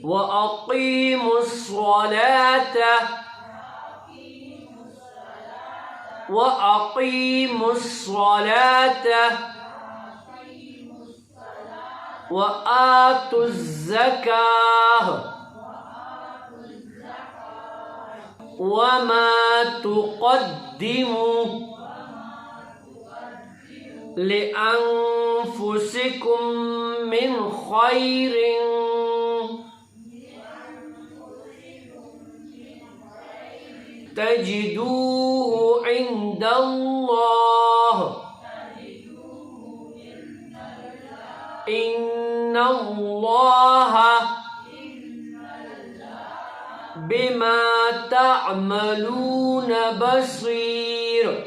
وأقيموا الصلاة وآتوا الزكاة وما تقدموا لأنفسكم من خير تجدوه عند الله إن الله بما تعملون بصير.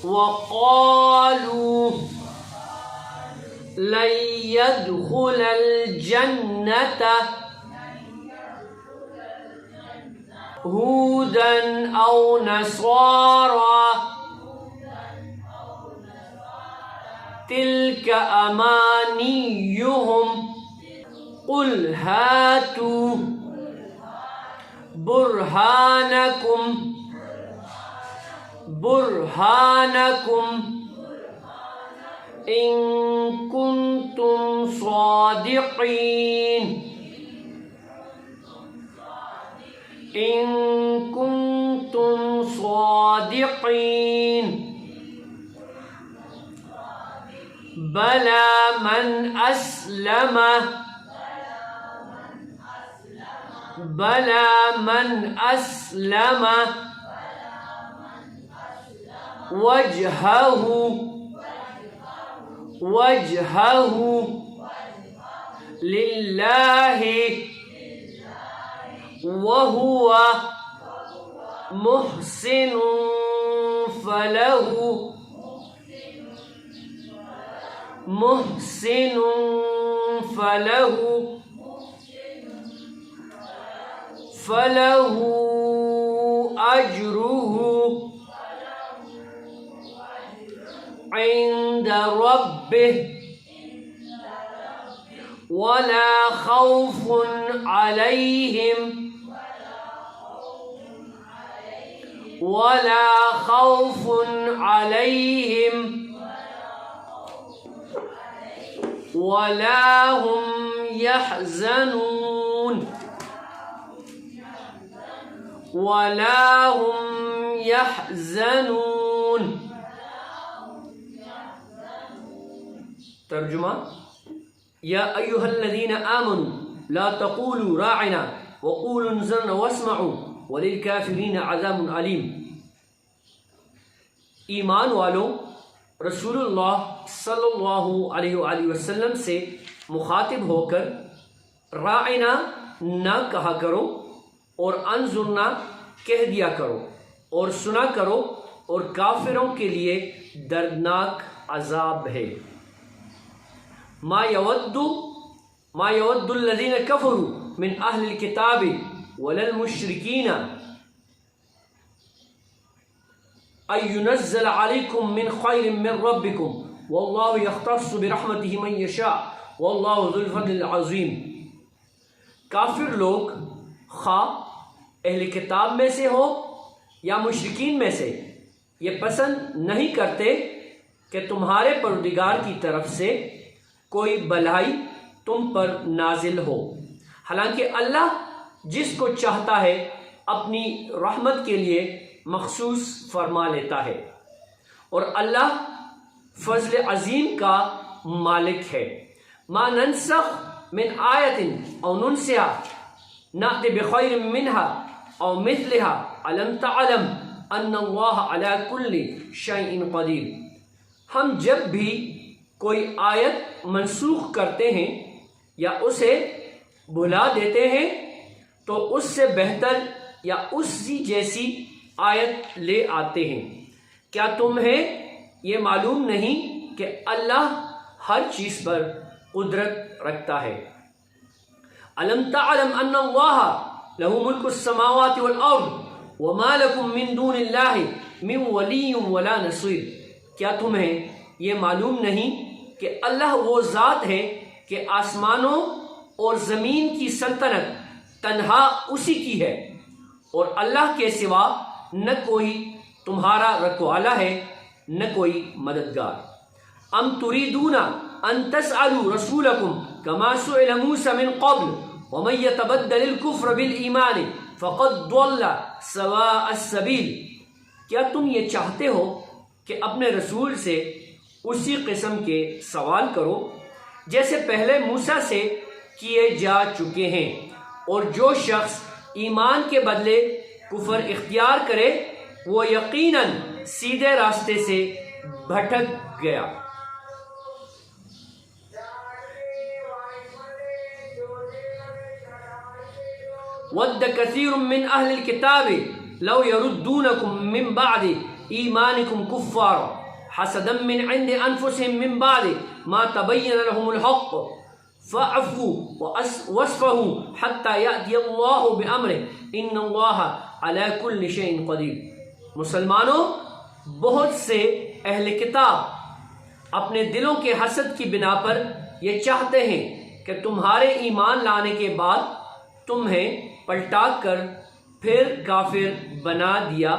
وقالوا لن يدخل الجنة هودا أو نصارى تلك أمانيهم قل هاتوا برهانكم إن كنتم صادقين بلى من أسلم وجهه لله وهو محسن فله أجره عند ربه ولا خوف عليهم ولا هم يحزنون. ترجمہ: یا ایھا الذین آمنوا لا تقولوا راعنا وقولوا انظرنا واسمعوا وللکافرین عذاب علیم. ایمان والوں، رسول اللہ صلی اللہ علیہ وآلہ وسلم سے مخاطب ہو کر راعنا نہ کہا کرو اور انظرنا کہہ دیا کرو اور سنا کرو، اور کافروں کے لیے دردناک عذاب ہے. ما يود الذين كفروا من أهل الكتاب ولا المشركين أن ينزل عليكم من خير من ربكم والله يختص برحمته من يشاء والله ذو الفضل العظيم. کافر لوگ خواہ اہل کتاب میں سے ہو یا مشرکین میں سے یہ پسند نہیں کرتے کہ تمہارے پروردگار کی طرف سے کوئی بھلائی تم پر نازل ہو، حالانکہ اللہ جس کو چاہتا ہے اپنی رحمت کے لیے مخصوص فرما لیتا ہے، اور اللہ فضل عظیم کا مالک ہے. ما ننسخ من آیت او ننسها نأتی بخیر منها او مثلها الم تعلم ان اللہ علی کل شیء قدیر. ہم جب بھی کوئی آیت منسوخ کرتے ہیں یا اسے بھلا دیتے ہیں تو اس سے بہتر یا اسی جیسی آیت لے آتے ہیں. کیا تمہیں یہ معلوم نہیں کہ اللہ ہر چیز پر قدرت رکھتا ہے؟ الم تعلم ان اللہ لہ ملک السماوات والارض وما لکم من دون اللہ من ولی ولا نصیر. کیا تمہیں یہ معلوم نہیں کہ اللہ وہ ذات ہے کہ آسمانوں اور زمین کی سلطنت تنہا اسی کی ہے اور اللہ کے سوا نہ کوئی تمہارا رکھوالا ہے نہ کوئی مددگار۔ ام تريدون ان تسألوا رسولكم كما سئل موسى من قبل ومن يتبدل الكفر بالإيمان فقد ضل سواء السبيل۔ کیا تم یہ چاہتے ہو کہ اپنے رسول سے اسی قسم کے سوال کرو جیسے پہلے موسیٰ سے کیے جا چکے ہیں، اور جو شخص ایمان کے بدلے کفر اختیار کرے وہ یقیناً سیدھے راستے سے بھٹک گیا۔ وَدَّ كَثِيرٌ مِّنْ أَهْلِ الْكِتَابِ لَوْ يَرُدُّونَكُمْ مِّن بَعْدِ إِيمَانِكُمْ كُفَّارًا حَسَدًا مِّنْ عِندِ أَنفُسِهِم مِّن بَعْدِ مَا تَبَيَّنَ لَهُمُ الْحَقُّ فَاعْفُوا وَاصْفَحُوا حَتَّى يَأْتِيَ اللَّهُ بِأَمْرِهِ إِنَّ اللَّهَ عَلَى كُلِّ شَيْءٍ قَدِيرٌ۔ مسلمانوں، بہت سے اہل کتاب اپنے دلوں کے حسد کی بنا پر یہ چاہتے ہیں کہ تمہارے ایمان لانے کے بعد تمہیں پلٹا کر پھر کافر بنا دیا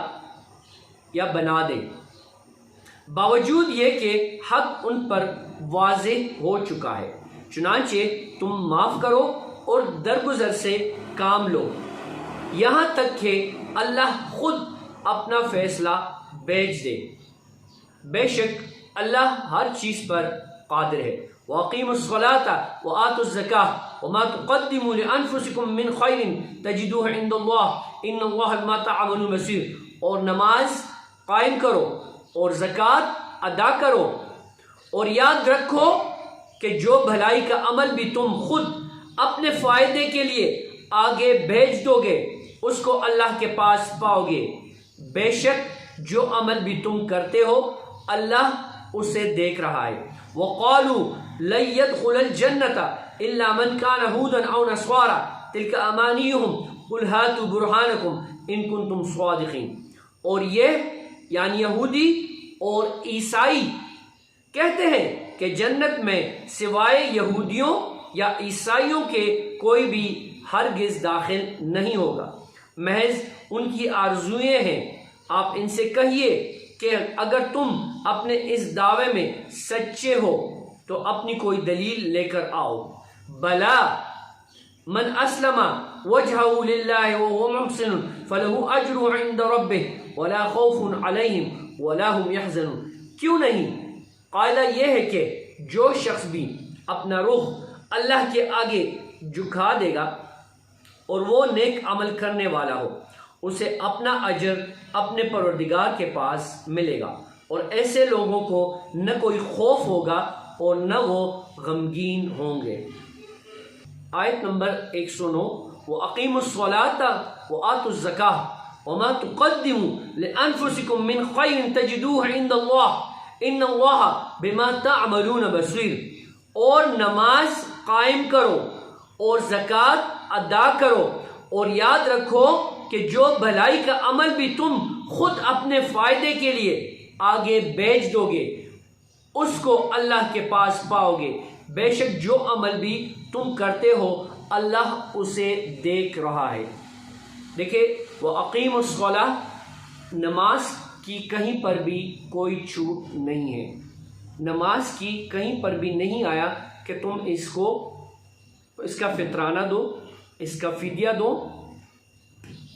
یا بنا دے، باوجود یہ کہ حق ان پر واضح ہو چکا ہے۔ چنانچہ تم معاف کرو اور درگزر سے کام لو یہاں تک کہ اللہ خود اپنا فیصلہ بھیج دے۔ بے شک اللہ ہر چیز پر قادر ہے۔ وَأَقِيمُوا الصَّلَاةَ وَآتُوا الزَّكَاةَ وَمَا تُقَدِّمُوا لِأَنفُسِكُم مِّن خَيْرٍ تَجِدُوهُ عِندَ اللَّهِ إِنَّ اللَّهَ بِمَا تَعْمَلُونَ بَصِيرٌ۔ اور نماز قائم کرو اور زکوٰۃ ادا کرو اور یاد رکھو کہ جو بھلائی کا عمل بھی تم خود اپنے فائدے کے لیے آگے بھیج دو گے اس کو اللہ کے پاس پاؤ گے۔ بے شک جو عمل بھی تم کرتے ہو اللہ اسے دیکھ رہا ہے۔ وَقَالُوا لَن يَدْخُلَ الْجَنَّةَ إِلَّا مَنْ كَانَ هُودًا أَوْ نَصَارَىٰ تِلْكَ أَمَانِيُّهُمْ قُلْ هَاتُوا بُرْهَانَكُمْ إِن كُنتُمْ صَادِقِينَ۔ اور یہ یعنی یہودی اور عیسائی کہتے ہیں کہ جنت میں سوائے یہودیوں یا عیسائیوں کے کوئی بھی ہرگز داخل نہیں ہوگا، محض ان کی آرزوئیں ہیں۔ آپ ان سے کہیے کہ اگر تم اپنے اس دعوے میں سچے ہو تو اپنی کوئی دلیل لے کر آؤ۔ بلا من اسلم وجهه للہ وهو محسن فله اجر عند ربه ولا خوف علیہم ولا هم يحزنون۔ کیوں نہیں؟ قاعدہ یہ ہے کہ جو شخص بھی اپنا رخ اللہ کے آگے جھکا دے گا اور وہ نیک عمل کرنے والا ہو اسے اپنا اجر اپنے پروردگار کے پاس ملے گا، اور ایسے لوگوں کو نہ کوئی خوف ہوگا اور نہ وہ غمگین ہوں گے۔ آیت نمبر 109 وَأَقِيمُوا الصَّلَاةَ وَآتُوا الزَّكَاةَ وَمَا تُقَدِّمُوا لِأَنفُسِكُم مِّن خَيْرٍ تَجِدُوهُ عِندَ اللَّهِ إِنَّ اللَّهَ بِمَا تَعْمَلُونَ بَصِيرٌ۔ اور نماز قائم کرو اور زکوٰۃ ادا کرو اور یاد رکھو کہ جو بھلائی کا عمل بھی تم خود اپنے فائدے کے لیے آگے بھیج دو گے اس کو اللہ کے پاس پاؤ گے۔ بے شک جو عمل بھی تم کرتے ہو اللہ اسے دیکھ رہا ہے۔ دیکھیں وَأَقِيمُوا الصَّلَاةَ، نماز کی کہیں پر بھی کوئی چھوٹ نہیں ہے۔ نماز کی کہیں پر بھی نہیں آیا کہ تم اس کا فطرانہ دو، اس کا فدیہ دو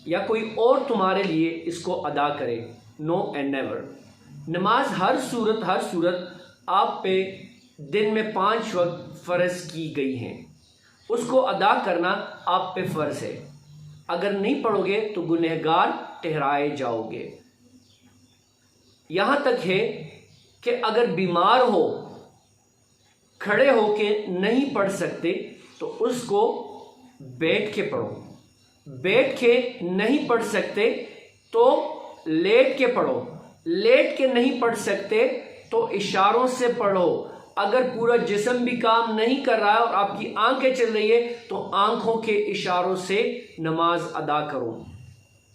یا کوئی اور تمہارے لیے اس کو ادا کرے۔ نو اینڈ نیور۔ نماز ہر صورت آپ پہ دن میں 5 وقت فرض کی گئی ہیں، اس کو ادا کرنا آپ پہ فرض ہے۔ اگر نہیں پڑھو گے تو گنہگار ٹھہرائے جاؤ گے۔ یہاں تک ہے کہ اگر بیمار ہو کھڑے ہو کے نہیں پڑھ سکتے تو اس کو بیٹھ کے پڑھو، بیٹھ کے نہیں پڑھ سکتے تو لیٹ کے پڑھو، لیٹ کے نہیں پڑھ سکتے تو اشاروں سے پڑھو۔ اگر پورا جسم بھی کام نہیں کر رہا ہے اور آپ کی آنکھیں چل رہی ہے تو آنکھوں کے اشاروں سے نماز ادا کرو۔